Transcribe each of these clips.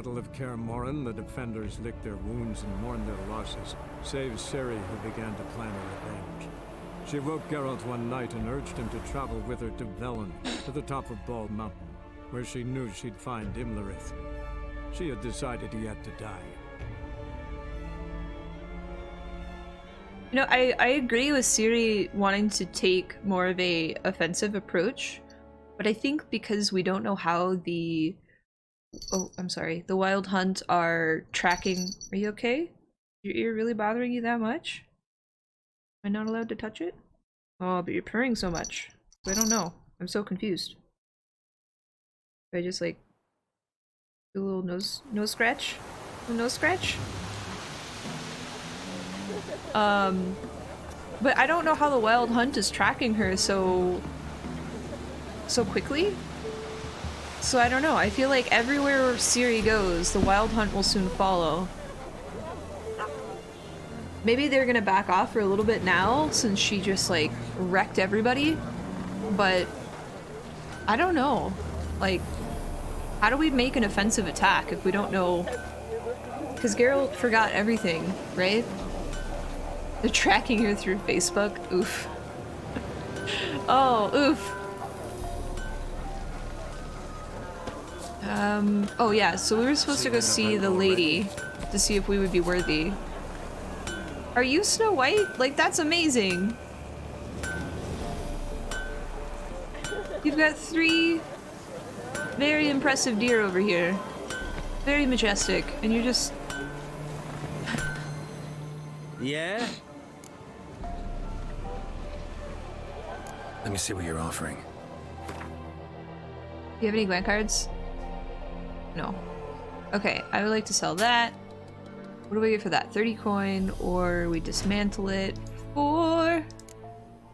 Battle of Kaer Morhen, the defenders licked their wounds and mourned their losses, save Ciri, who began to plan a revenge. She woke Geralt one night and urged him to travel with her to Velen, to the top of Bald Mountain, where she knew she'd find Imlerith. She had decided he had to die. You know, I agree with Ciri wanting to take more of a offensive approach, but I think because we don't know how the Wild Hunt are tracking. Are you okay? Your ear really bothering you that much? Am I not allowed to touch it? Oh, but you're purring so much. I don't know. I'm so confused. Do I just like do a little nose scratch? A nose scratch? But I don't know how the Wild Hunt is tracking her so quickly. So I don't know. I feel like everywhere Ciri goes, the Wild Hunt will soon follow. Maybe they're gonna back off for a little bit now since she just like wrecked everybody. But I don't know. Like, how do we make an offensive attack if we don't know? Because Geralt forgot everything, right? They're tracking her through Facebook. Oof. Oh, oof. Oh yeah, so we were supposed to go see the lady to see if we would be worthy. Are you Snow White? Like, that's amazing. You've got 3 very impressive deer over here. Very majestic, and you're just... Yeah? Let me see what you're offering. Do you have any Gwent cards? No. Okay, I would like to sell that. What do we get for that? 30 coin, or we dismantle it for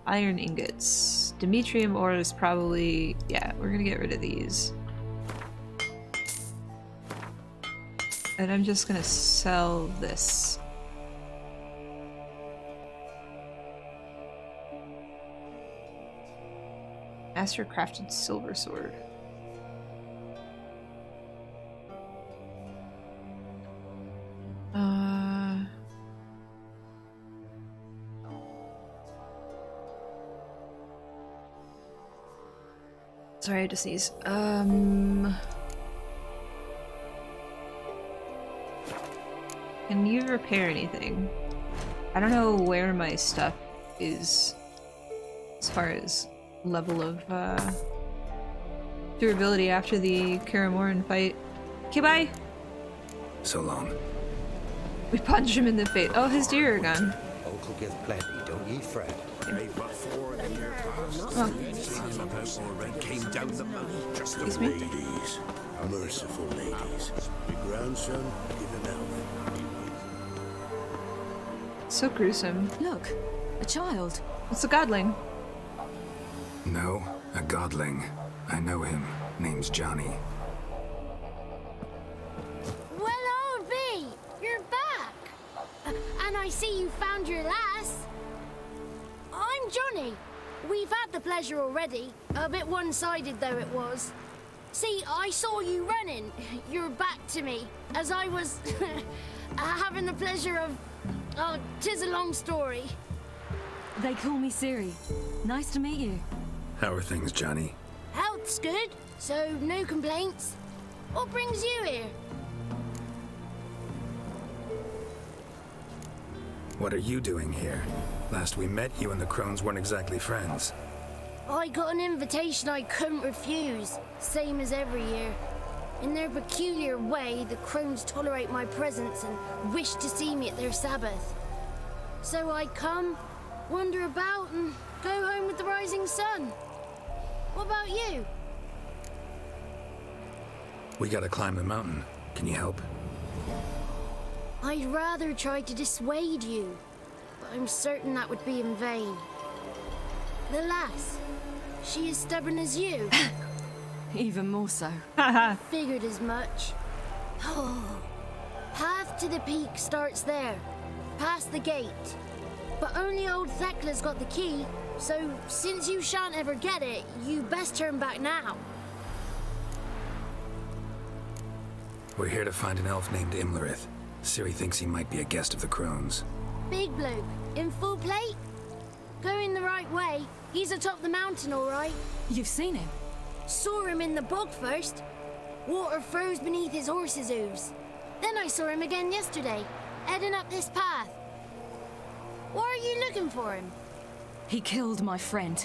iron ingots. Demetrium ore is probably... yeah, we're gonna get rid of these. And I'm just gonna sell this. Master crafted silver sword. Sorry, I just sneeze. Can you repair anything? I don't know where my stuff is as far as level of durability after the Kaer Morhen fight. Okay, bye! So long. We punch him in the face. Oh, his deer are gone. Uncle gets plenty, don't ye fret. Oh. Came down the mountain just Excuse me? ladies, merciful ladies. Your grandson, give him health. So gruesome. Look, a child. It's a godling. No, a godling. I know him. Name's Johnny. Well, old B, you're back. And I see you found your lass. I'm Johnny. We've had the pleasure already. A bit one-sided though it was. See, I saw you running. Your back to me. As I was having the pleasure of... oh, 'tis a long story. They call me Ciri. Nice to meet you. How are things, Johnny? Health's good, so no complaints. What brings you here? What are you doing here? Last we met, you and the crones weren't exactly friends. I got an invitation I couldn't refuse, same as every year. In their peculiar way, the crones tolerate my presence and wish to see me at their Sabbath. So I come, wander about, and go home with the rising sun. What about you? We gotta climb the mountain. Can you help? I'd rather try to dissuade you, but I'm certain that would be in vain. The lass, she is stubborn as you. Even more so. Figured as much. Path to the peak starts there, past the gate. But only old Thekla's got the key, so since you shan't ever get it, you best turn back now. We're here to find an elf named Imlerith. Ciri thinks he might be a guest of the Crones. Big bloke, in full plate? Going the right way. He's atop the mountain, all right. You've seen him? Saw him in the bog first. Water froze beneath his horse's hooves. Then I saw him again yesterday, heading up this path. Why are you looking for him? He killed my friend.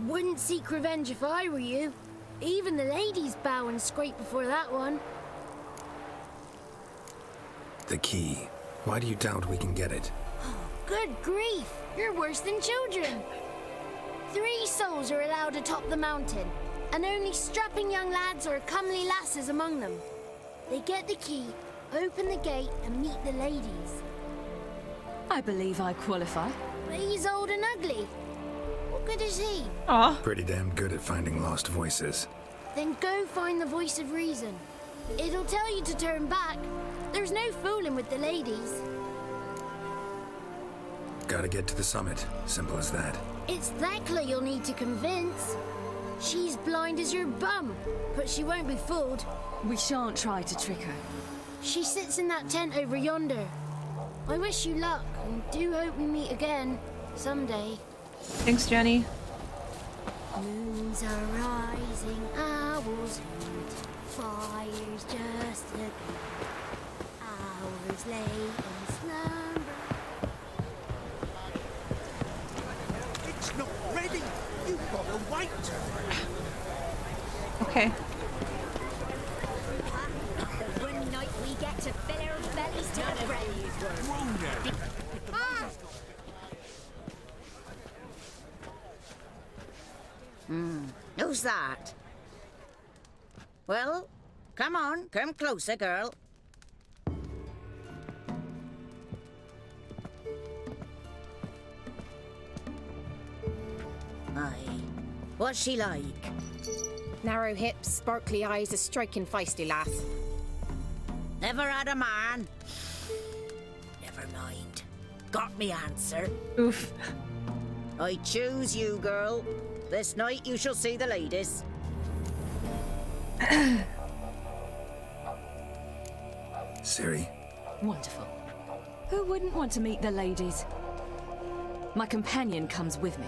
Wouldn't seek revenge if I were you. Even the ladies bow and scrape before that one. The key. Why do you doubt we can get it? Good grief, you're worse than children. 3 souls are allowed atop the mountain, and only strapping young lads or comely lasses among them. They get the key, open the gate, and meet the ladies. I believe I qualify. But he's old and ugly. What good is he? Aw. Pretty damn good at finding lost voices. Then go find the voice of reason. It'll tell you to turn back. There's no fooling with the ladies. Gotta get to the summit. Simple as that. It's Thekla you'll need to convince. She's blind as your bum, but she won't be fooled. We shan't try to trick her. She sits in that tent over yonder. I wish you luck, and do hope we meet again, someday. Thanks, Jenny. Moons are rising, owls hoot, fires just a hours late in slumber. It's not ready. You've got to wait. Okay. The one night we get to fill our bellies to the brim. Who's that? Well, come on, come closer, girl. Aye. What's she like? Narrow hips, sparkly eyes, a striking feisty lass. Never had a man. Never mind. Got me answer. Oof. I choose you, girl. This night you shall see the ladies. Ciri, Wonderful. Who wouldn't want to meet the ladies? My companion comes with me.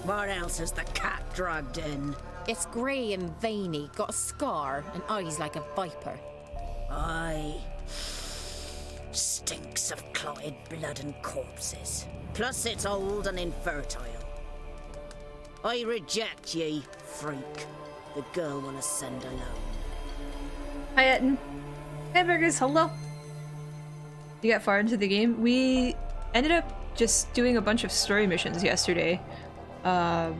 What else is the cat dragged in? It's grey and veiny, got a scar, and eyes like a viper. Aye. Stinks of clotted blood and corpses. Plus it's old and infertile. I reject ye, freak. The girl will ascend alone. Hi, Etten. Hey, Burgers. Hello. You got far into the game? We ended up just doing a bunch of story missions yesterday. I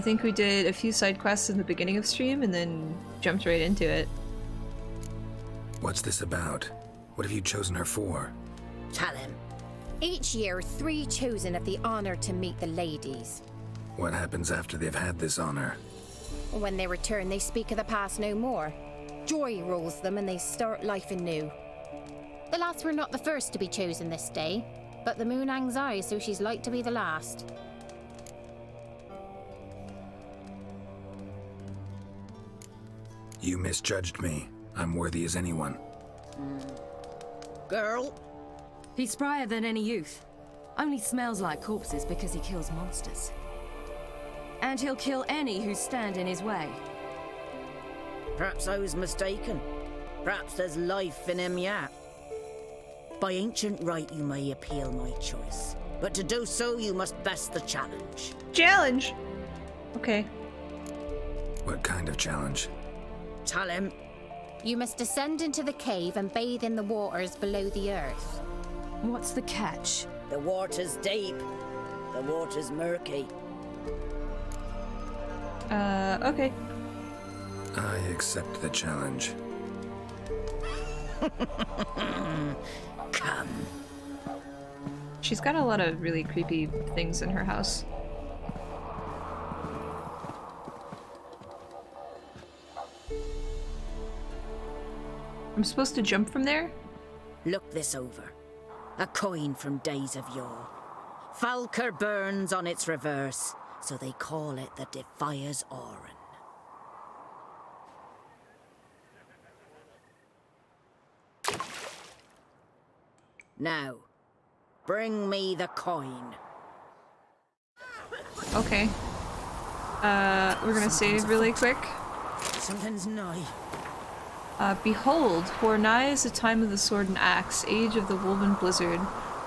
think we did a few side quests in the beginning of stream and then jumped right into it. what's this about? What have you chosen her for? Tell him. Each year, 3 chosen have the honor to meet the ladies. What happens after they've had this honor? When they return, they speak of the past no more. Joy rules them and they start life anew. The lads were not the first to be chosen this day, but the moon hangs high, so she's like to be the last. You misjudged me. I'm worthy as anyone. Girl, He's sprier than any youth. Only smells like corpses because he kills monsters. And he'll kill any who stand in his way. perhaps I was mistaken. Perhaps there's life in him yet. By ancient right you may appeal my choice, but to do so you must best the challenge. Challenge! Okay. What kind of challenge? Tell him. You must descend into the cave and bathe in the waters below the earth. What's the catch? The water's deep. The water's murky. Okay. I accept the challenge. Come. She's got a lot of really creepy things in her house. I'm supposed to jump from there? Look this over. A coin from days of yore. Falker burns on its reverse, so they call it the Defier's Oran. Now, bring me the coin. Okay. We're gonna save really quick. Something's nigh. Behold, for nigh is the time of the sword and axe, age of the woven blizzard.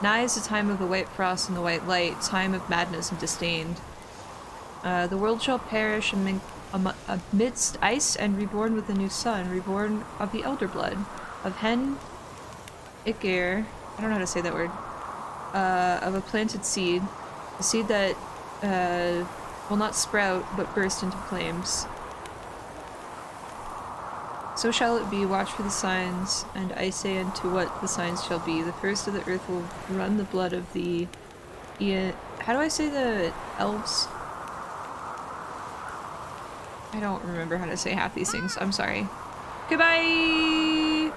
Nigh is the time of the white frost and the white light, time of madness and disdain. The world shall perish amidst ice and reborn with a new sun, reborn of the elder blood, of Hen Ikir, I don't know how to say that word, of a planted seed, a seed that will not sprout but burst into flames. So shall it be, watch for the signs, and I say unto what the signs shall be. The first of the earth will run the blood of the... How do I say the elves? I don't remember how to say half these things. I'm sorry. Goodbye!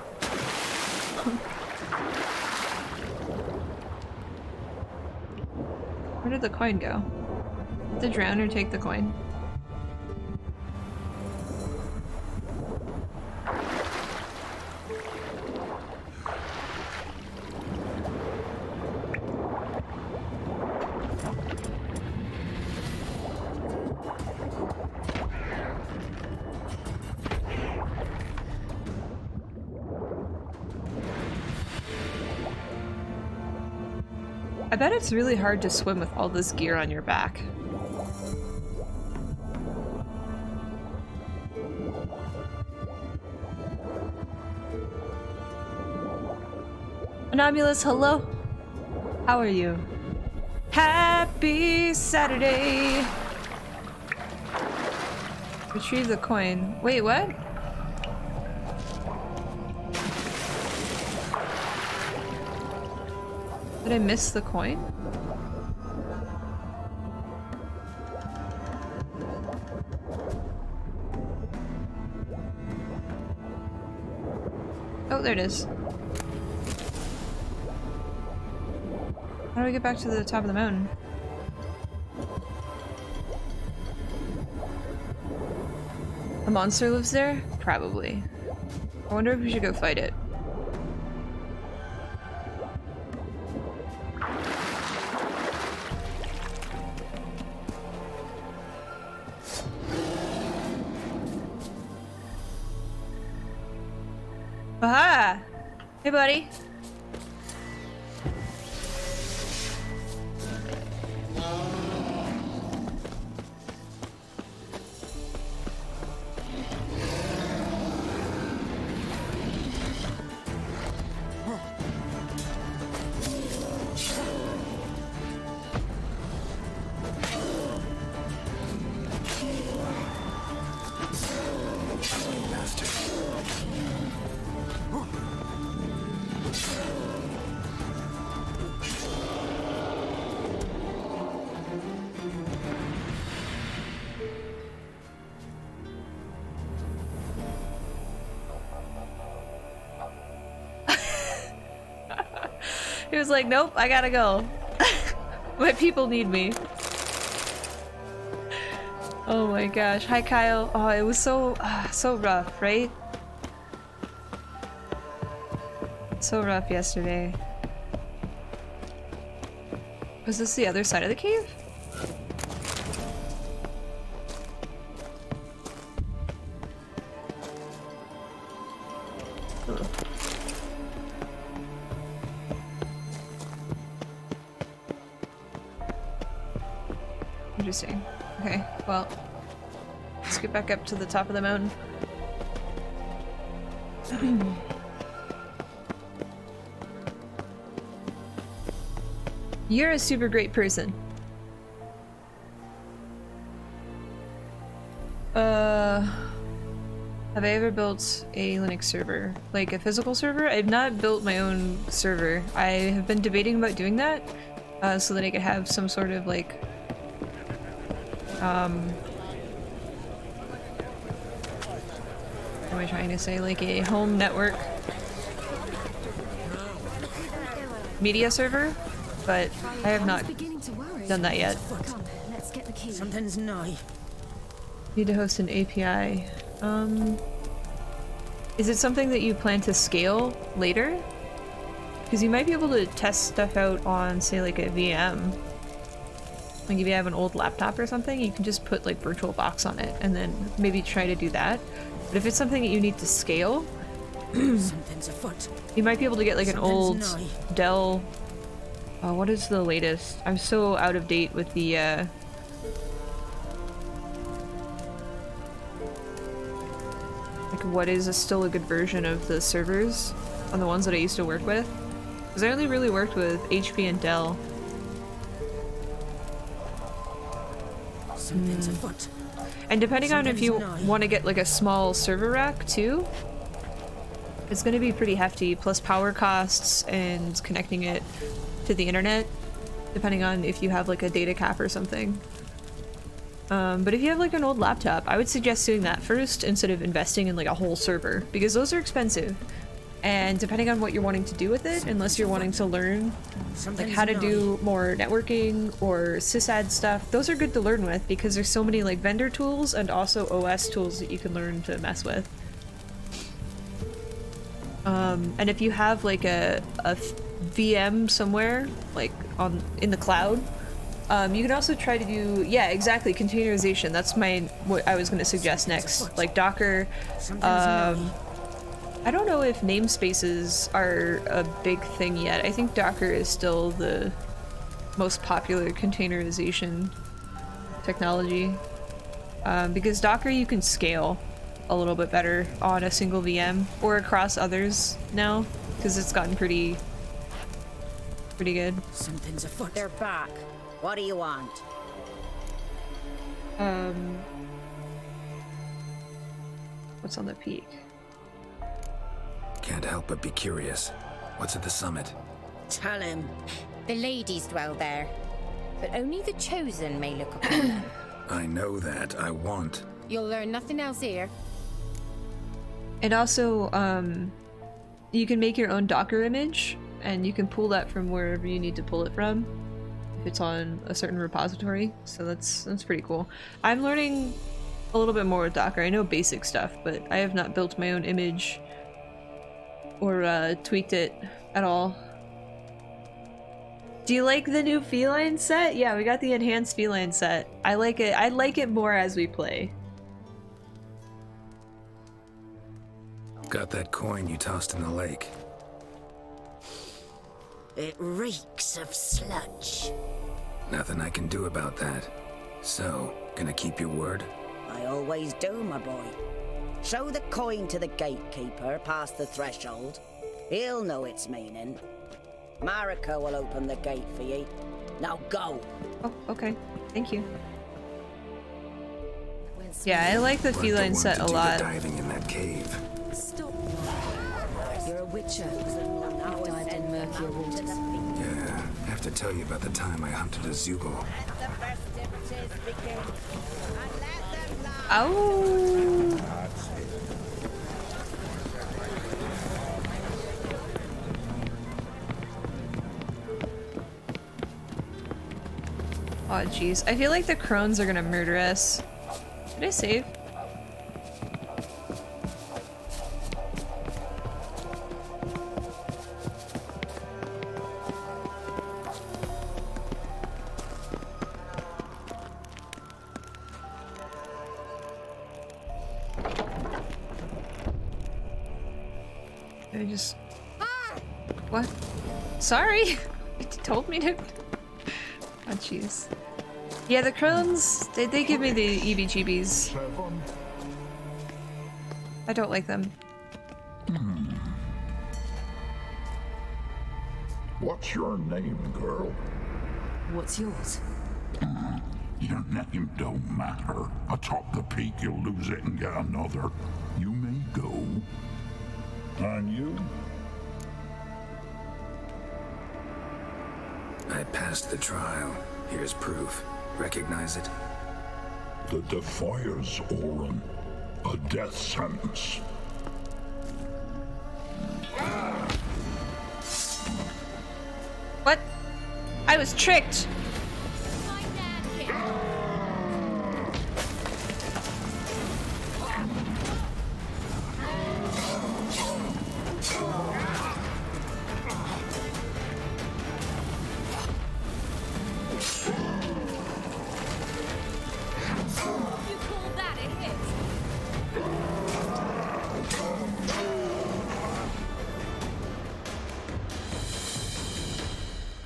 Where did the coin go? Did the drowner take the coin? I bet it's really hard to swim with all this gear on your back. Anonymous, hello. How are you? Happy Saturday. Retrieve the coin. Wait, what? Did I miss the coin? Oh, there it is. How do we get back to the top of the mountain? A monster lives there? Probably. I wonder if we should go fight it. Aha! Hey, buddy. He was like, nope, I gotta go. My people need me. Oh my gosh. Hi, Kyle. Oh, it was so rough, right? So rough yesterday. Was this the other side of the cave? Interesting. Okay, well, let's get back up to the top of the mountain. You're a super great person. Have I ever built a Linux server? Like a physical server? I've not built my own server. I have been debating about doing that, so that I could have some sort of like what am I trying to say? Like a home network media server, but I have not done that yet. Come, let's get the the key. Something's nigh. Need to host an API. Is it something that you plan to scale later? Because you might be able to test stuff out on, say, like a VM. Like if you have an old laptop or something, you can just put like VirtualBox on it and then maybe try to do that. But if it's something that you need to scale, Something's afoot. you might be able to get like an old Something's nigh. Dell. What is the latest? I'm so out of date with the like what is still a good version of the servers on the ones that I used to work with. Because I only really worked with HP and Dell. Something's afoot. And depending on if you Something's nigh. want to get like a small server rack too, it's going to be pretty hefty, plus power costs and connecting it to the internet, depending on if you have like a data cap or something. But if you have like an old laptop, I would suggest doing that first instead of investing in like a whole server, because those are expensive. And depending on what you're wanting to do with it, unless you're wanting to learn like Something's how to nigh. do more networking or sysad stuff, those are good to learn with because there's so many like vendor tools and also OS tools that you can learn to mess with. And if you have like a VM somewhere, like in the cloud, you can also try to do, yeah, exactly, containerization. That's what I was going to suggest next, like Docker. Something's nigh. I don't know if namespaces are a big thing yet. I think Docker is still the most popular containerization technology. Because Docker you can scale a little bit better on a single VM or across others now, because it's gotten pretty good. Something's afoot. They're back. What do you want? What's on the peak? Can't help but be curious. What's at the summit? Tell him. The ladies dwell there, but only the chosen may look upon them. I know that. I want. You'll learn nothing else here. And also, you can make your own Docker image, and you can pull that from wherever you need to pull it from, if it's on a certain repository. So that's pretty cool. I'm learning a little bit more with Docker. I know basic stuff, but I have not built my own image or tweaked it at all. Do you like the new feline set? Yeah, we got the enhanced feline set. I like it. I like it more as we play. Got that coin you tossed in the lake. It reeks of sludge. Nothing I can do about that. So, gonna keep your word? I always do, my boy. Show the coin to the gatekeeper past the threshold. He'll know its meaning. Marika will open the gate for you. Now go. Oh, okay. Thank you. When Yeah, I like the Weren't the feline one set to a do the lot. diving in that cave. Stop. You're a witcher. You've dived in murkier waters. Yeah, have to tell you about the time I hunted a Zoogle. Oh. Oh jeez, I feel like the crones are gonna murder us. Did I save? I just... What? Sorry! You told me to... Oh jeez. Yeah, the crones, they give me the EBGBs. I don't like them. What's your name, girl? What's yours? Your name don't matter. Atop the peak, you'll lose it and get another. You may go. And you? I passed the trial. Here's proof. Recognize it? The Defier's Orin. A death sentence. What? I was tricked!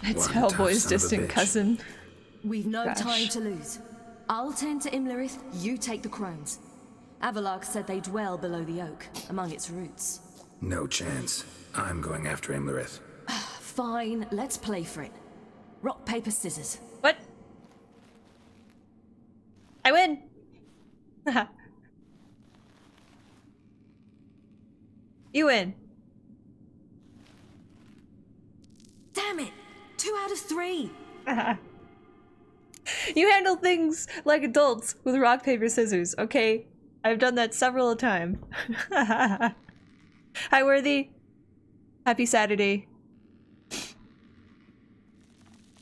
It's One Hellboy's tough son of a distant bitch. cousin. We've no Gosh. time to lose. I'll tend to Imlerith, you take the crones. Avalok said they dwell below the oak, among its roots. No chance. I'm going after Imlerith. Fine, let's play for it. Rock, paper, scissors. What? I win! You win. Damn it! 2 out of 3! You handle things like adults with rock, paper, scissors, okay? I've done that several times. Hi, Worthy. Happy Saturday.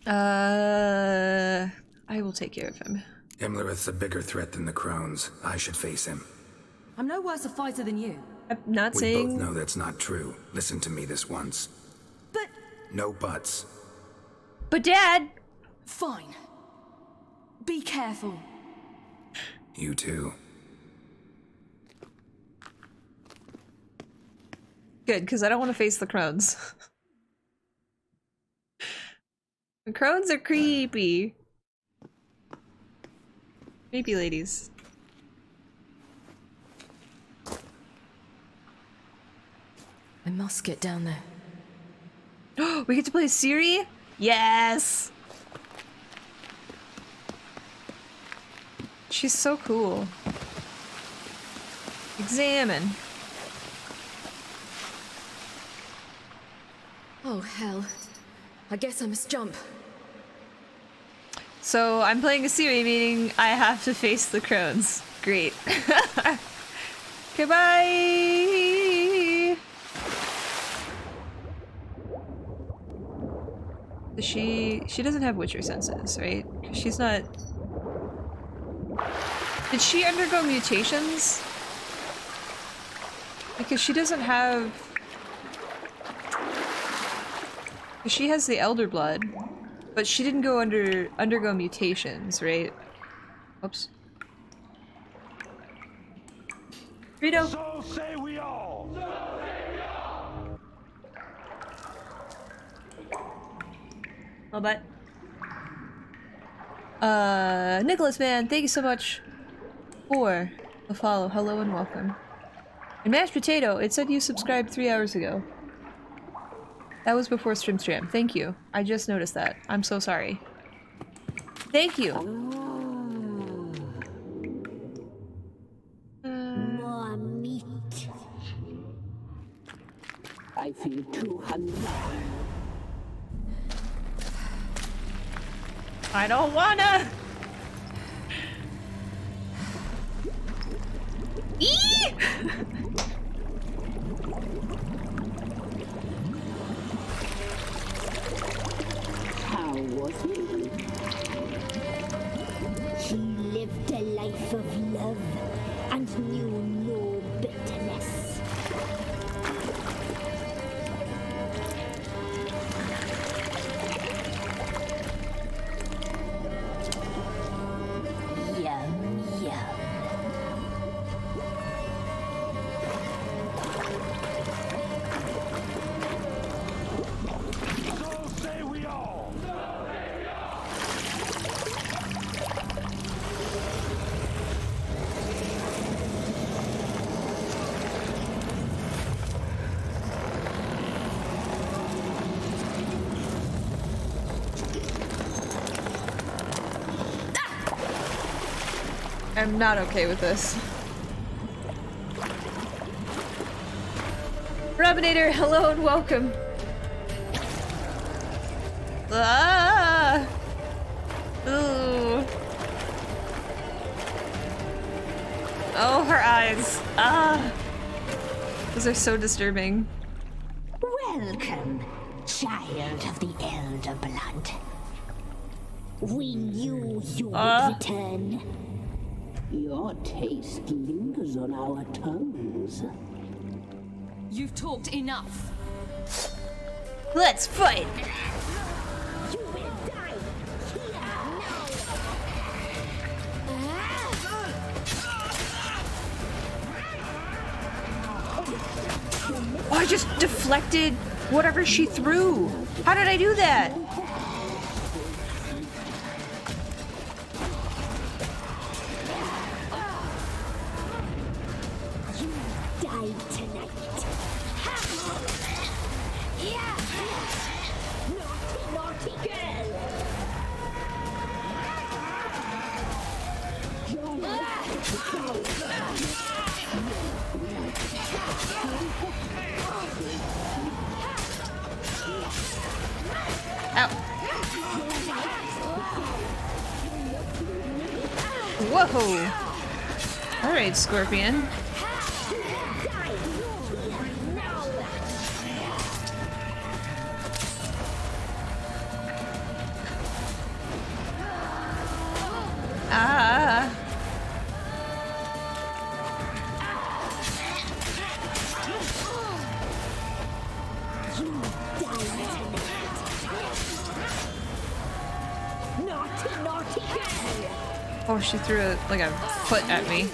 I will take care of him. Imlerith's a bigger threat than the Crones. I should face him. I'm no worse a fighter than you. I'm not We saying... both know that's not true. Listen to me this once. But... No buts. But Dad! Fine. Be careful. You too. Good, because I don't want to face the crones. The crones are creepy. Creepy ladies. I must get down there. We get to play Siri? Yes! She's so cool. Examine. Oh, hell. I guess I must jump. So I'm playing a Siri, meaning I have to face the crones. Great. Goodbye! She doesn't have Witcher senses, right? She's not... Did she undergo mutations? Because she doesn't have... She has the Elder Blood, but she didn't undergo mutations, right? Oops. Rito! So say we all! Oh, but... Nicholas, man, thank you so much for the follow. Hello and welcome. And Mashed Potato, it said you subscribed 3 hours ago. That was before Stream. Thank you. I just noticed that. I'm so sorry. Thank you. More meat. I feel too hungry. I don't wanna! Eee! How was he? He lived a life of love and knew no bitterness. Yum, yum. So say we all! I'm not okay with this. Robinator, hello and welcome. Ah! Ooh. Oh, her eyes. Ah! Those are so disturbing. Welcome, child of the Elder Blood. We knew you would return. Your taste lingers on our tongues. You've talked enough. Let's fight! You will die here now. Oh, I just deflected whatever she threw. How did I do that? Oh. Alright, Scorpion. Ah. Oh, she threw like a foot at me.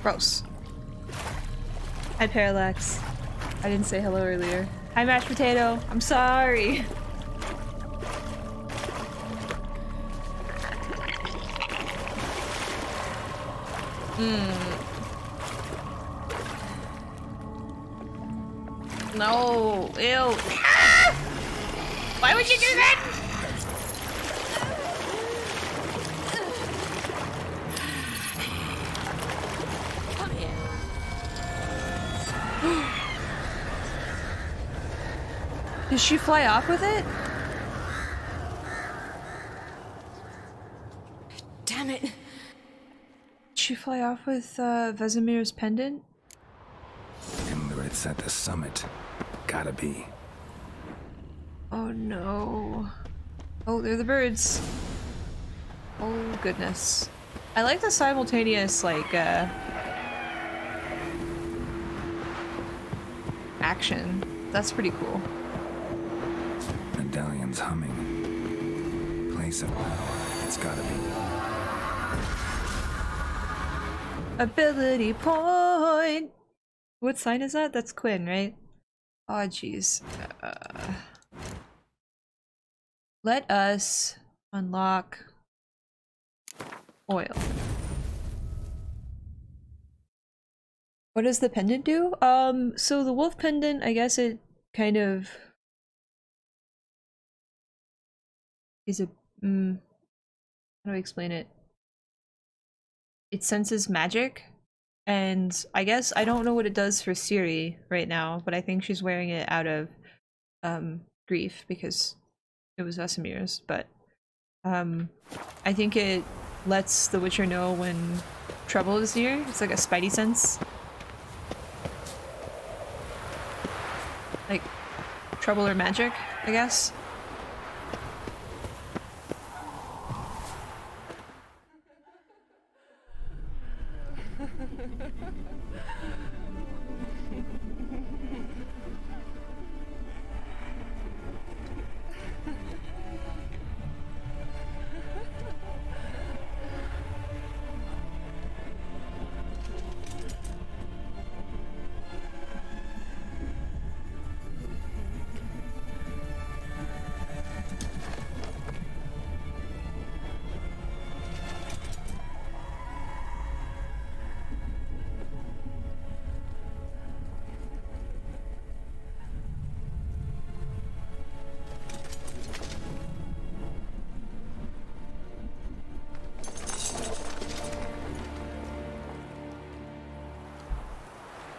Gross. Hi, Parallax. I didn't say hello earlier. Hi, Mashed Potato. I'm sorry. No. Ew. Ah! Why would you do that? Did she fly off with it? Damn it. Did she fly off with Vesemir's pendant? It's at the summit. Gotta be. Oh no. Oh, they're the birds. Oh goodness. I like the simultaneous, like, action. That's pretty cool. Medallion's humming. Place of power. It's gotta be. Ability point! What sign is that? That's Quinn, right? Oh, jeez. Let us unlock oil. What does the pendant do? So the wolf pendant, I guess it kind of is a how do I explain it? It senses magic, and I guess I don't know what it does for Ciri right now, but I think she's wearing it out of grief because it was Vesemir's, but I think it lets the Witcher know when trouble is near. It's like a spidey sense. Like trouble or magic, I guess.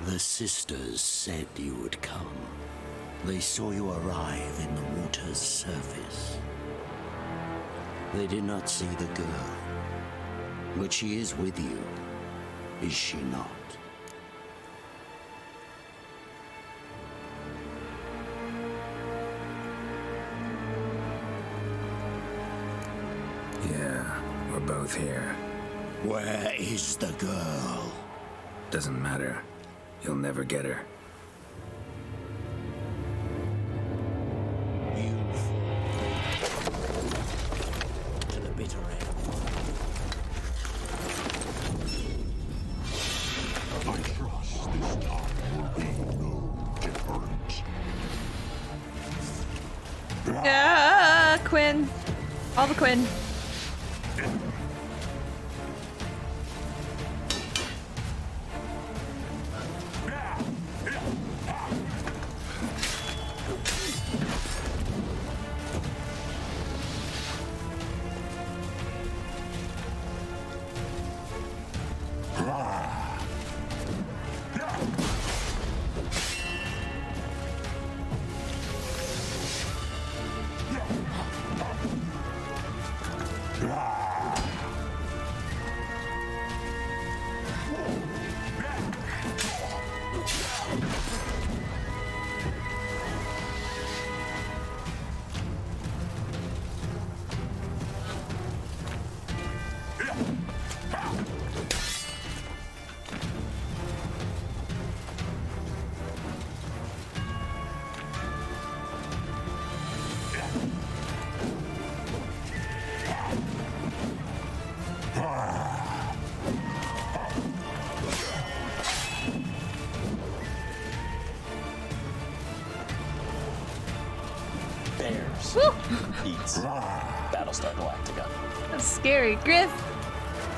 The sisters said you would come. They saw you arrive in the water's surface. They did not see the girl. But she is with you, is she not? Yeah, we're both here. Where is the girl? Doesn't matter. You'll never get her. To the bitter end. I trust this time will be no different. Yeah, Quinn. All the Quinn. bears, beats, Battlestar Galactica. That's scary. Griff,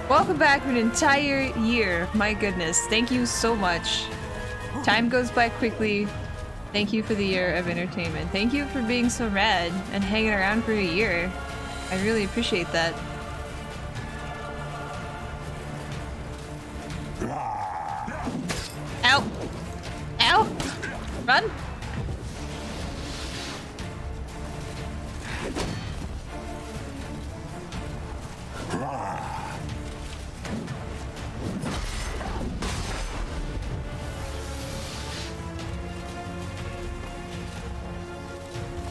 welcome back for an entire year. My goodness, thank you so much. Time goes by quickly. Thank you for the year of entertainment. Thank you for being so rad and hanging around for a year. I really appreciate that. Ow! Ow! Run!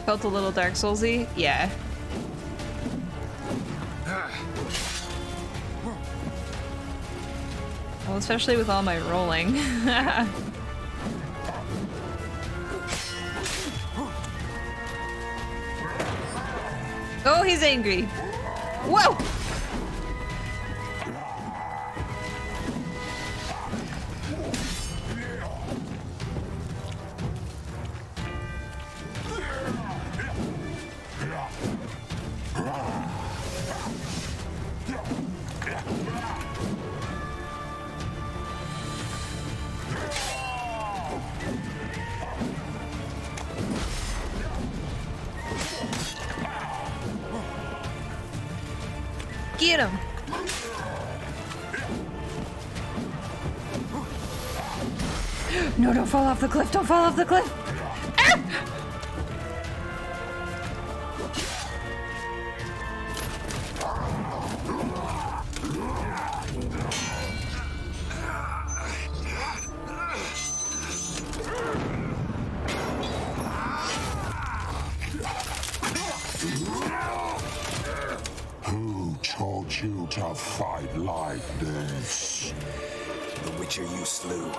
Felt a little Dark Soulsy? Yeah. Well, especially with all my rolling. Oh, he's angry. Whoa! Get him! No, don't fall off the cliff! Don't fall off the cliff! Ah! Who taught you to fight like this? The Witcher you slew.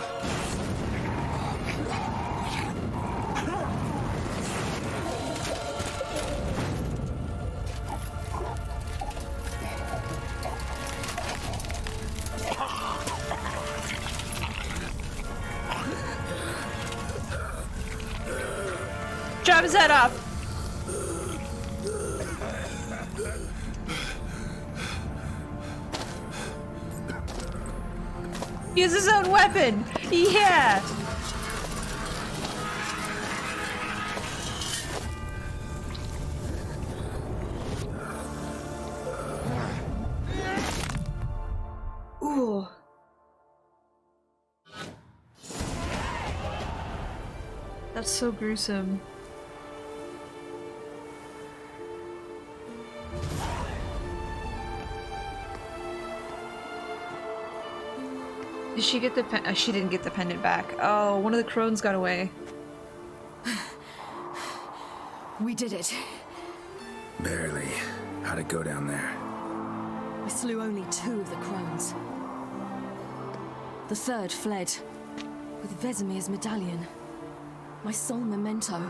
Chop his head off! Use his own weapon! Yeah! Ooh. That's so gruesome. Did she get the she didn't get the pendant back. Oh, one of the crones got away. We did it. Barely. How'd it go down there? We slew only 2 of the crones. The third fled with Vesemir's medallion, my sole memento.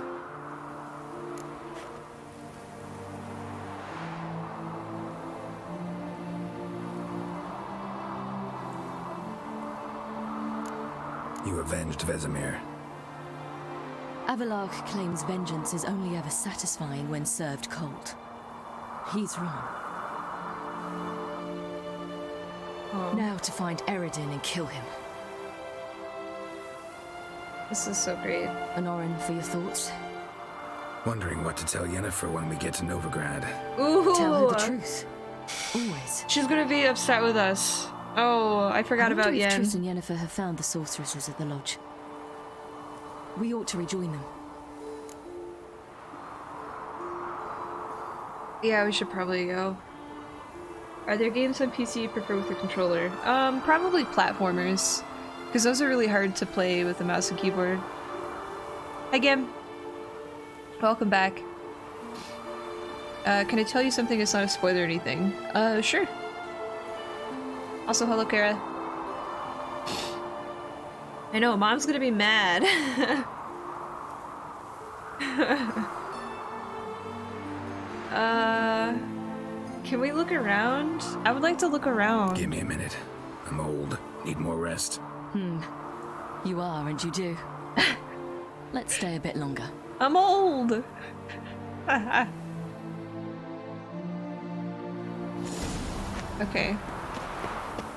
You avenged Vesemir. Avalark claims vengeance is only ever satisfying when served cold. He's wrong. Oh. Now to find Eredin and kill him. This is so great. Honorin, for your thoughts? Wondering what to tell Yennefer when we get to Novigrad. Ooh! Tell her the truth. Always. She's gonna be upset with us. Oh, I forgot about Yen. Triss and Yennefer have found the sorceresses at the lodge. We ought to rejoin them. Yeah, we should probably go. Are there games on PC you prefer with a controller? Probably platformers. Because those are really hard to play with a mouse and keyboard. Hi, Gim. Welcome back. Can I tell you something that's not a spoiler or anything? Sure. Also, hello, Kara. I know, Mom's gonna be mad. Can we look around? I would like to look around. Give me a minute. I'm old. Need more rest. You are, and you do. Let's stay a bit longer. I'm old! Okay.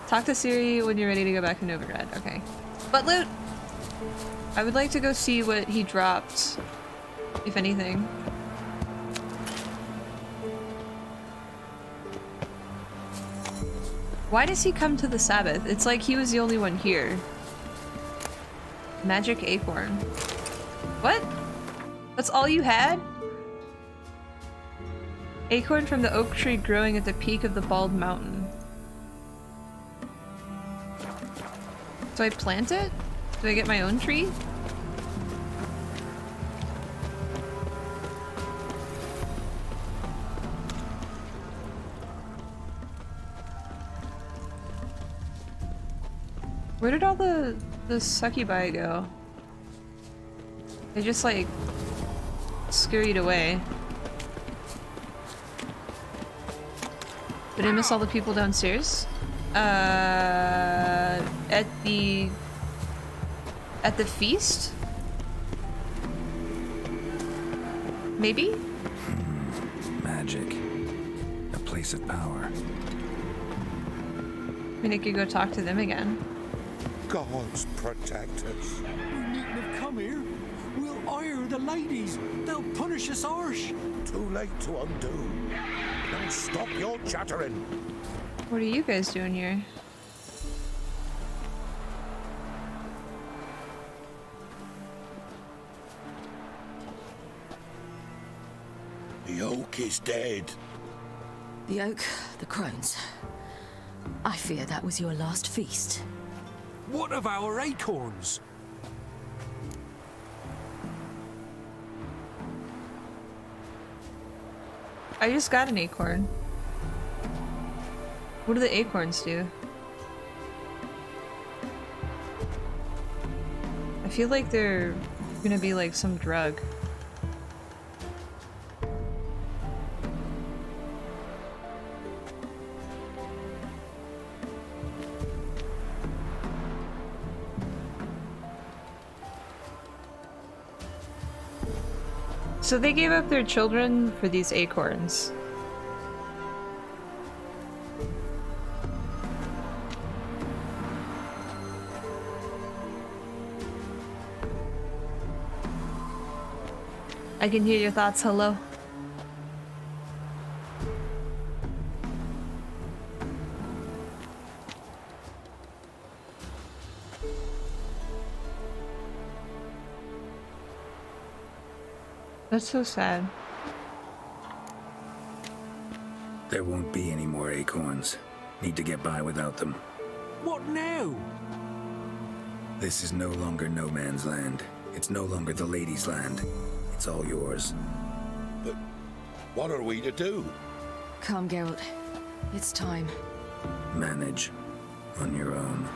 Talk to Siri when you're ready to go back to Novigrad. Okay. But loot! I would like to go see what he dropped, if anything. Why does he come to the Sabbath? It's like he was the only one here. Magic acorn. What? That's all you had? Acorn from the oak tree growing at the peak of the bald mountain. Do I plant it? Do I get my own tree? Where did all the succubi go? They just like scurried away. Did I miss all the people downstairs? At the feast? Maybe? Magic. A place of power. I mean, I could go talk to them again. Gods protect us. We needn't have come here. We'll ire the ladies. They'll punish us harsh. Too late to undo. Now stop your chattering. What are you guys doing here? The oak is dead. The oak, the crones. I fear that was your last feast. What of our acorns? I just got an acorn. What do the acorns do? I feel like they're gonna be like some drug. So they gave up their children for these acorns. I can hear your thoughts, hello. That's so sad. There won't be any more acorns. Need to get by without them. What now? This is no longer no man's land. It's no longer the lady's land. It's all yours. But what are we to do? Come, Geralt. It's time. Manage on your own.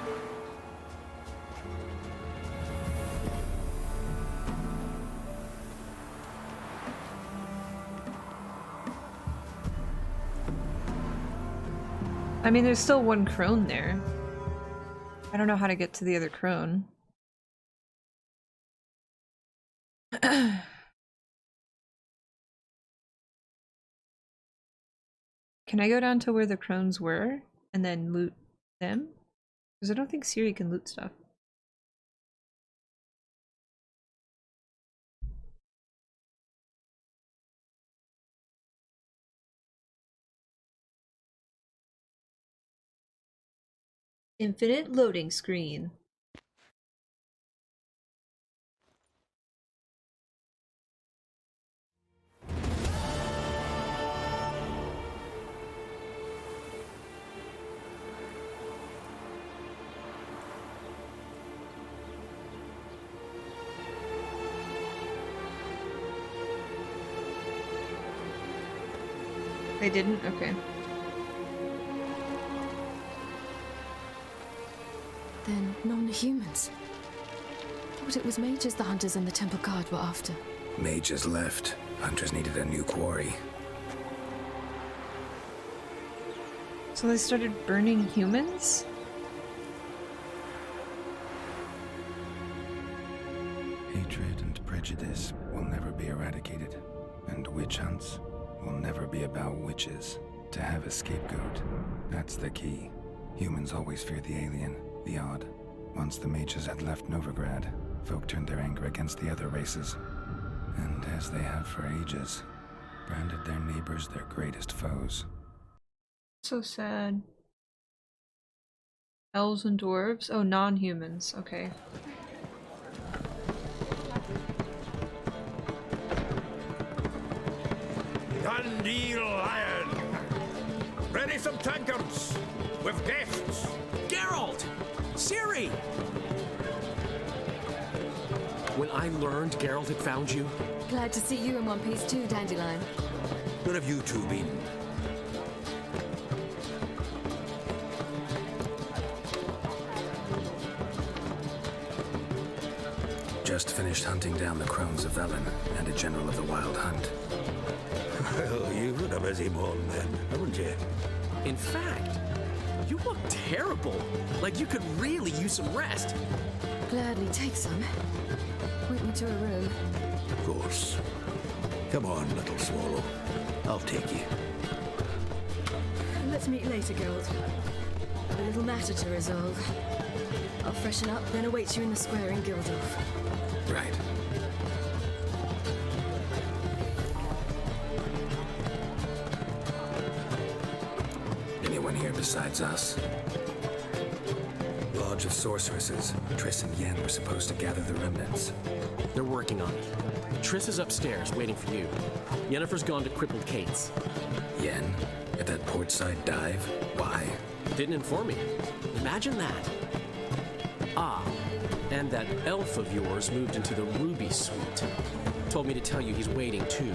I mean, there's still one crone there. I don't know how to get to the other crone. Can I go down to where the crones were and then loot them? Because I don't think Ciri can loot stuff. Infinite loading screen. They didn't? Okay. Then non-humans. Thought it was mages the hunters and the temple guard were after. Mages left. Hunters needed a new quarry. So they started burning humans? Hatred and prejudice will never be eradicated. And witch hunts will never be about witches. To have a scapegoat, that's the key. Humans always fear the alien, the odd. Once the mages had left Novigrad, folk turned their anger against the other races. And as they have for ages, branded their neighbors their greatest foes. So sad. Elves and dwarves? Oh, non-humans. Okay. Dandelion Lion! Ready some tankards with guests! Geralt! Ciri! When I learned Geralt had found you... Glad to see you in one piece too, Dandelion. Where have you two been? Just finished hunting down the crones of Velen and a general of the Wild Hunt. Well, you've had a busy morning then, haven't you? In fact, you look terrible. Like you could really use some rest. Gladly take some. Point me to a room. Of course. Come on, little swallow. I'll take you. Let's meet later, Geralt. A little matter to resolve. I'll freshen up, then await you in the square in Gildorf. Right. Anyone here besides us? Lodge of Sorceresses. Triss and Yen were supposed to gather the remnants. They're working on it. Triss is upstairs, waiting for you. Yennefer's gone to crippled Kate's. Yen? At that portside dive? Why? Didn't inform me. Imagine that. Ah, and that elf of yours moved into the Ruby Suite. Told me to tell you he's waiting too.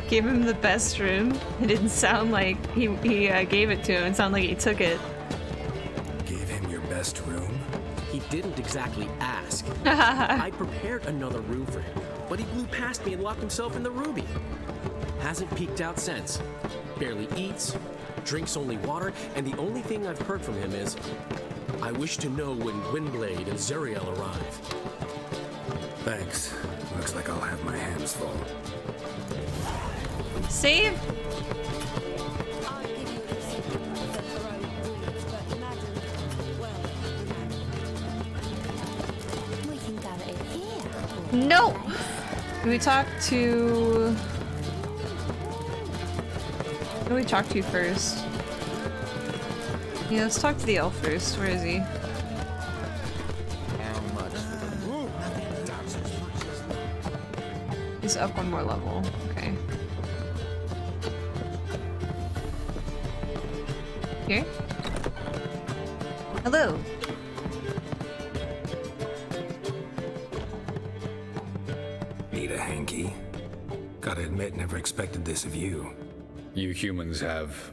Gave him the best room. It didn't sound like he gave it to him. It sounded like he took it. Gave him your best room? He didn't exactly ask. I prepared another room for him, but he blew past me and locked himself in the Ruby. Hasn't peeked out since. Barely eats, drinks only water, and the only thing I've heard from him is, I wish to know when Gwynblade and Zuriel arrive. Thanks. Looks like I'll have my hands full. Save? No! Can we talk to... Who do we talk to first? Yeah, let's talk to the elf first. Where is he? He's up one more level. Okay. Here? Hello. Need a hanky? Gotta admit, never expected this of you. You humans have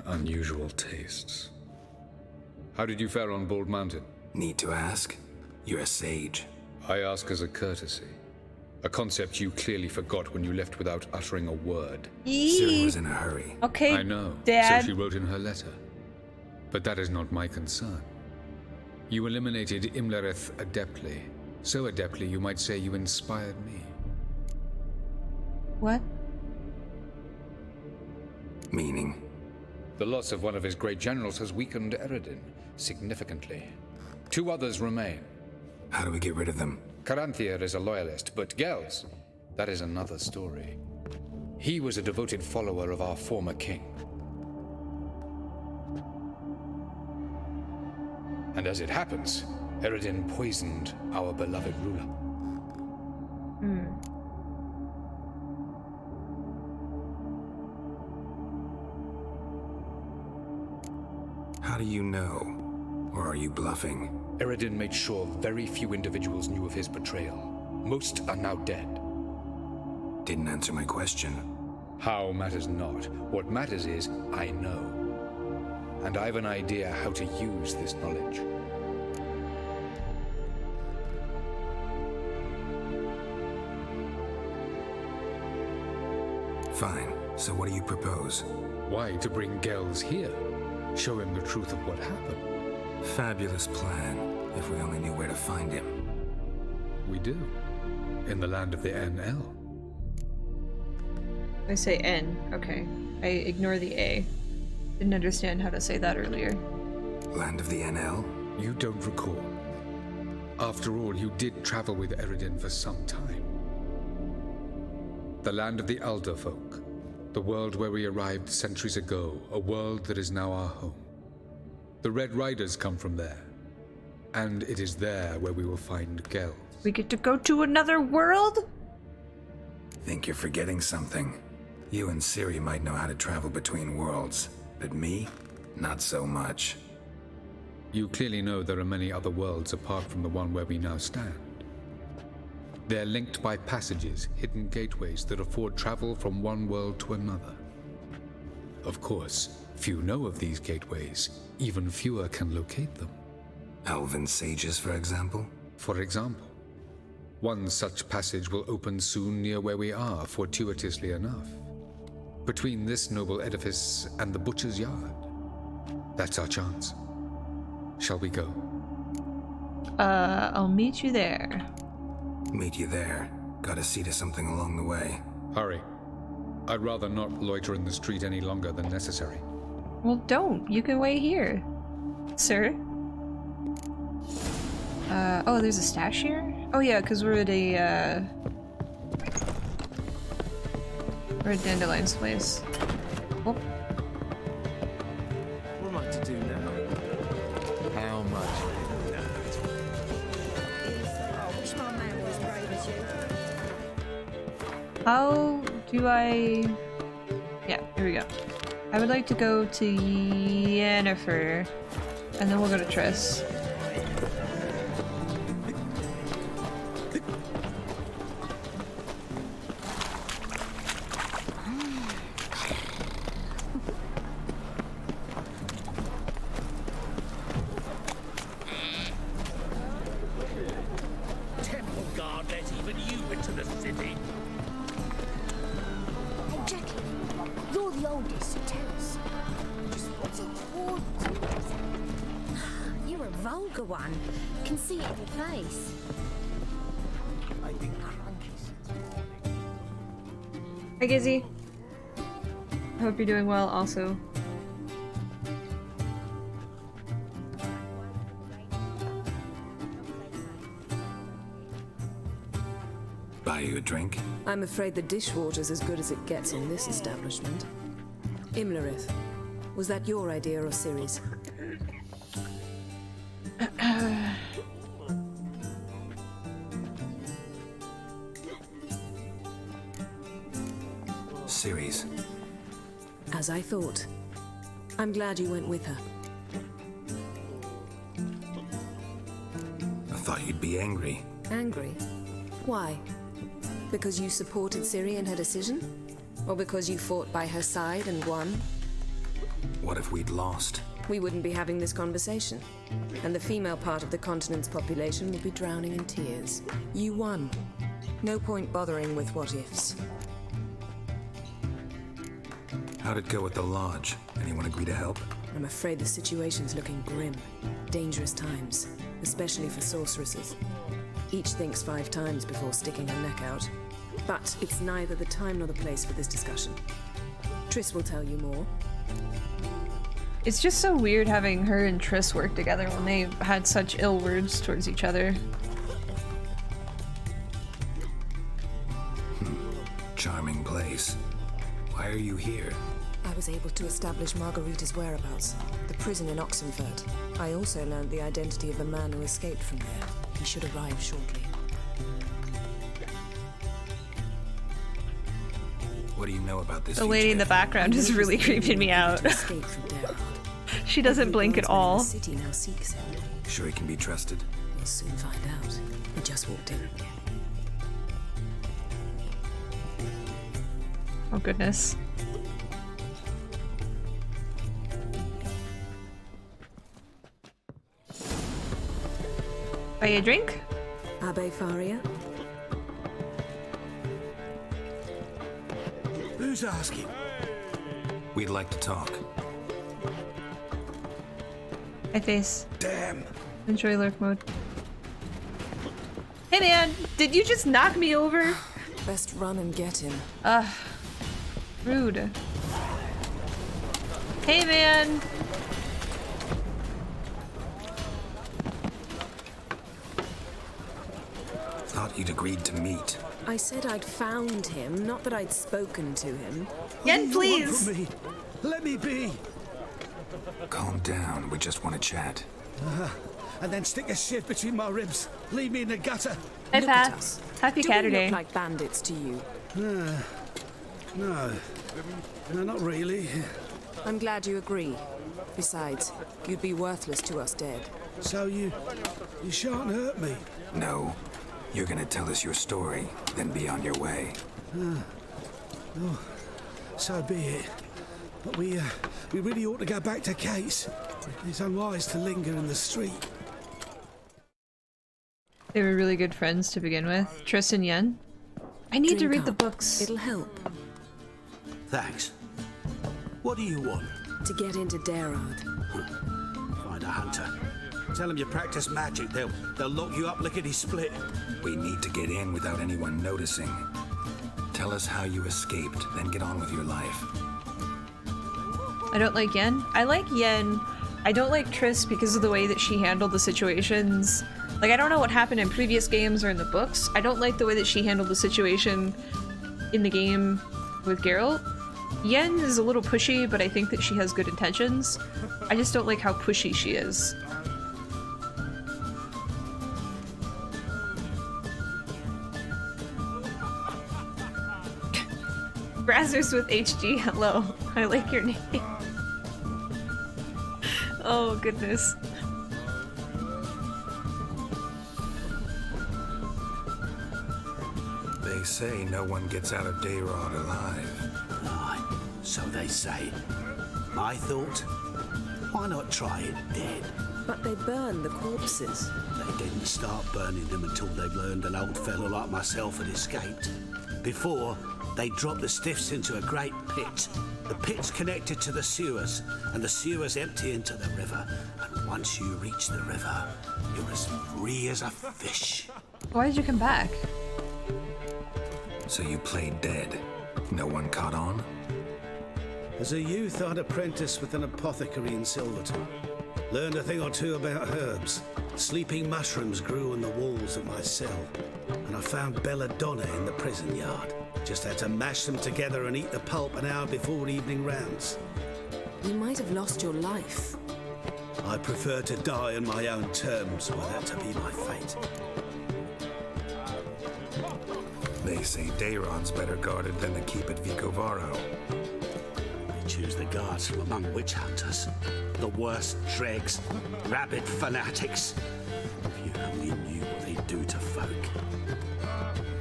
unusual tastes. How did you fare on Bald Mountain? Need to ask? You're a sage. I ask as a courtesy. A concept you clearly forgot when you left without uttering a word. Ciri was in a hurry. Okay, I know, Dad. so she wrote in her letter. But that is not my concern. You eliminated Imlerith adeptly. So adeptly you might say you inspired me. What? Meaning? The loss of one of his great generals has weakened Eredin significantly. 2 others remain. How do we get rid of them? Caranthier is a loyalist, but Gels, that is another story. He was a devoted follower of our former king. And as it happens, Eredin poisoned our beloved ruler. How do you know? Or are you bluffing? Eredin made sure very few individuals knew of his betrayal. Most are now dead. Didn't answer my question. How matters not. What matters is, I know. And I have an idea how to use this knowledge. Fine. So what do you propose? Why, to bring Gels here. Show him the truth of what happened. Fabulous plan, if we only knew where to find him. We do. In the land of the NL. I say N. Okay. I ignore the A. Didn't understand how to say that earlier. Land of the NL? You don't recall. After all, you did travel with Eredin for some time. The land of the Elder folk. The world where we arrived centuries ago. A world that is now our home. The Red Riders come from there. And it is there where we will find Gel. We get to go to another world? Think you're forgetting something. You and Ciri might know how to travel between worlds, but me? Not so much. You clearly know there are many other worlds apart from the one where we now stand. They're linked by passages, hidden gateways that afford travel from one world to another. Of course, few know of these gateways. Even fewer can locate them. Elven sages, for example? For example. One such passage will open soon near where we are, fortuitously enough. Between this noble edifice and the butcher's yard. That's our chance. Shall we go? I'll meet you there. Meet you there. Gotta see to something along the way. Hurry. I'd rather not loiter in the street any longer than necessary. Well, don't. You can wait here. Sir? Oh, there's a stash here? Oh yeah, because we're at a, we're at Dandelion's place. Oh. What am I to do now? How much? How do I... Yeah, here we go. I would like to go to Yennefer, and then we'll go to Triss. Temple guard let even you into the city. Hey, Jackie, you're the oldest, so tell us. Just what's it for? You're a vulgar one. Can see it in your face. I've been cranky since morning. Hi, Gizzy. I hope you're doing well, also. Buy you a drink? I'm afraid the dishwater's as good as it gets in this establishment. Imlerith, was that your idea or Ciri's? Ciri's. As I thought. I'm glad you went with her. I thought you'd be angry. Angry? Why? Because you supported Ciri in her decision? Or because you fought by her side and won? What if we'd lost? We wouldn't be having this conversation. And the female part of the continent's population would be drowning in tears. You won. No point bothering with what-ifs. How'd it go at the lodge? Anyone agree to help? I'm afraid the situation's looking grim. Dangerous times, especially for sorceresses. Each thinks 5 times before sticking her neck out. But it's neither the time nor the place for this discussion. Triss will tell you more. It's just so weird having her and Triss work together when they had such ill words towards each other. Charming place. Why are you here? I was able to establish Margarita's whereabouts, the prison in Oxenfurt. I also learned the identity of the man who escaped from there. He should arrive shortly. What do you know about this? The lady in the background is really creeping me out. She doesn't blink at all. The city now seeks him. Sure he can be trusted? We'll soon find out. He just walked in. Oh goodness. Buy you a drink? Abbe Faria? Who's asking? We'd like to talk. Hi, Face. Damn. Enjoy lurk mode. Hey man, did you just knock me over? Best run and get him. Rude. Hey man. Thought you'd agreed to meet. I said I'd found him, not that I'd spoken to him. Yen, please. What do you want from me? Let me be. Calm down, we just want to chat. And then stick a shiv between my ribs. Leave me in the gutter. Hi, Look at Pat. us. Happy Do we Saturday. look like bandits to you? No, not really. I'm glad you agree. Besides, you'd be worthless to us dead. So you shan't hurt me. No. You're gonna tell us your story, then be on your way. Oh, so be it. But we really ought to go back to Kate's. It's unwise to linger in the street. They were really good friends to begin with. Triss and Yen. I need to read the books. It'll help. Thanks. What do you want? To get into Darad. Find a hunter. Tell them you practice magic. They'll lock you up lickety-split. We need to get in without anyone noticing. Tell us how you escaped, then get on with your life. I don't like Yen. I like Yen. I don't like Triss because of the way that she handled the situations. Like, I don't know what happened in previous games or in the books. I don't like the way that she handled the situation in the game with Geralt. Yen is a little pushy, but I think that she has good intentions. I just don't like how pushy she is. Brazzers with HG, hello. I like your name. Oh, goodness. They say no one gets out of Dayrod alive. Aye, so they say. My thought? Why not try it dead? But they burn the corpses. They didn't start burning them until they'd learned an old fellow like myself had escaped. Before, they dropped the stiffs into a great pit. The pit's connected to the sewers, and the sewers empty into the river. And once you reach the river, you're as free as a fish. Why did you come back? So you played dead. No one caught on? As a youth, I'd apprenticed with an apothecary in Silverton. Learned a thing or two about herbs. Sleeping mushrooms grew on the walls of my cell. And I found belladonna in the prison yard. Just had to mash them together and eat the pulp an hour before evening rounds. You might have lost your life. I prefer to die on my own terms, were that to be my fate. They say Dayrod's better guarded than the keep at Vicovaro. They choose the guards from among witch hunters. The worst dregs, rabid fanatics. If you only knew what they do to folk.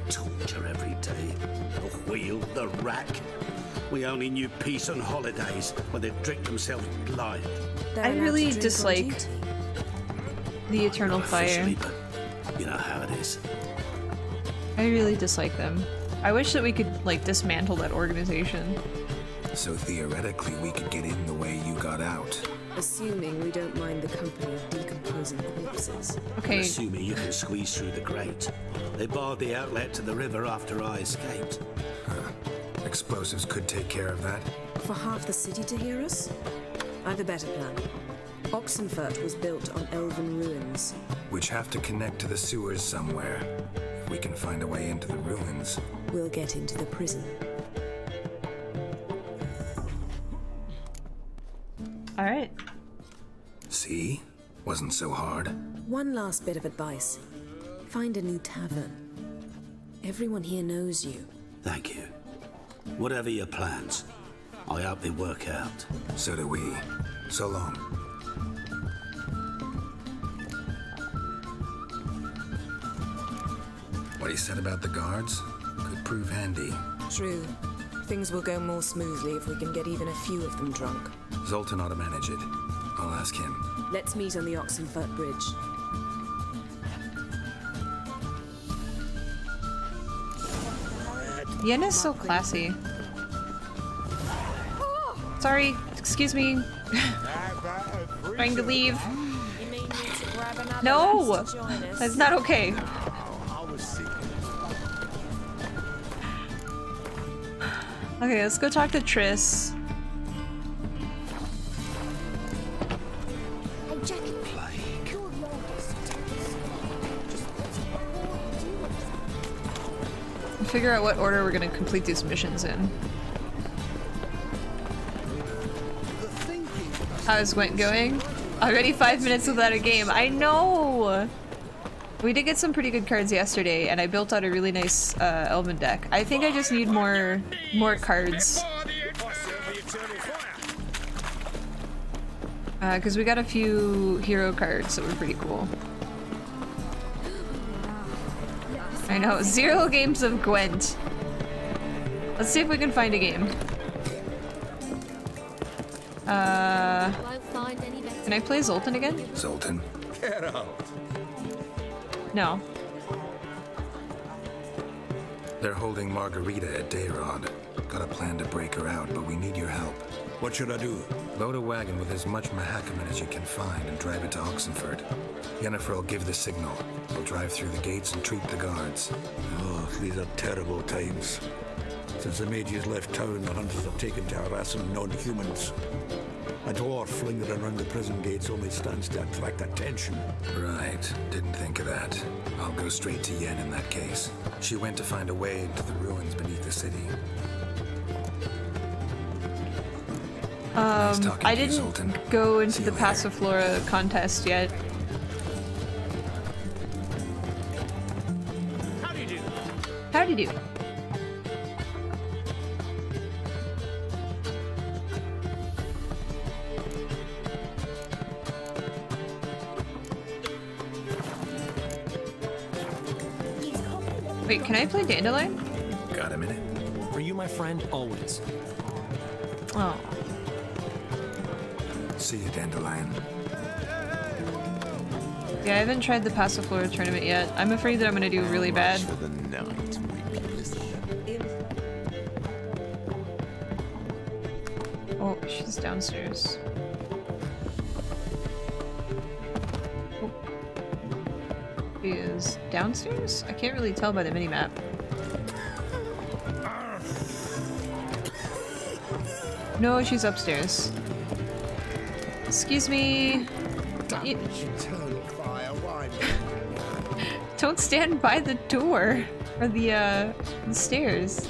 Torture every day. The wheel, the rack. We only knew peace on holidays when they'd drink themselves blind. I really dislike the Eternal Fire. But you know how it is. I really dislike them. I wish that we could, like, dismantle that organization. So theoretically, we could get in the way you got out. Assuming we don't mind the company of decomposing corpses. Okay. Assuming you can squeeze through the grate. They barred the outlet to the river after I escaped. Explosives could take care of that. For half the city to hear us? I've a better plan. Oxenfurt was built on elven ruins. Which have to connect to the sewers somewhere. If we can find a way into the ruins. We'll get into the prison. Alright. See? Wasn't so hard. One last bit of advice. Find a new tavern. Everyone here knows you. Thank you. Whatever your plans, I hope they work out. So do we. So long. What he said about the guards could prove handy. True. Things will go more smoothly if we can get even a few of them drunk. Zoltan ought to manage it. I'll ask him. Let's meet on the Oxenfurt Bridge. Yen is so classy. Sorry, excuse me. Trying to leave. No! That's not okay. Okay, let's go talk to Triss. Hey, Jackie. Your role is to take this. And figure out what order we're gonna complete these missions in. How's Gwent going? Already 5 minutes without a game. I know! We did get some pretty good cards yesterday, and I built out a really nice Elven deck. I think I just need more cards. Because we got a few hero cards that were pretty cool. I know, 0 games of Gwent. Let's see if we can find a game. Can I play Zoltan again? Zoltan? Get out. No. They're holding Margarita at Dayrod. Got a plan to break her out, but we need your help. What should I do? Load a wagon with as much Mahakaman as you can find and drive it to Oxenford. Yennefer will give the signal. We'll drive through the gates and treat the guards. Oh, these are terrible times. Since the mages left town, the hunters have taken to harassing non-humans. A dwarf lingering around the prison gates only stands to attract attention. Right. Didn't think of that. I'll go straight to Yen in that case. She went to find a way into the ruins beneath the city. I didn't go into the Passiflora contest yet. Howdy do. Howdy do. Wait, can I play Dandelion? Got a minute? For you, my friend, always. Oh. See you, Dandelion. Yeah, I haven't tried the Passiflora tournament yet. I'm afraid that I'm gonna do really bad. For the night, Oh, she's downstairs. Oh. She is downstairs? I can't really tell by the minimap. No, she's upstairs. Excuse me. Don't stand by the door or the stairs.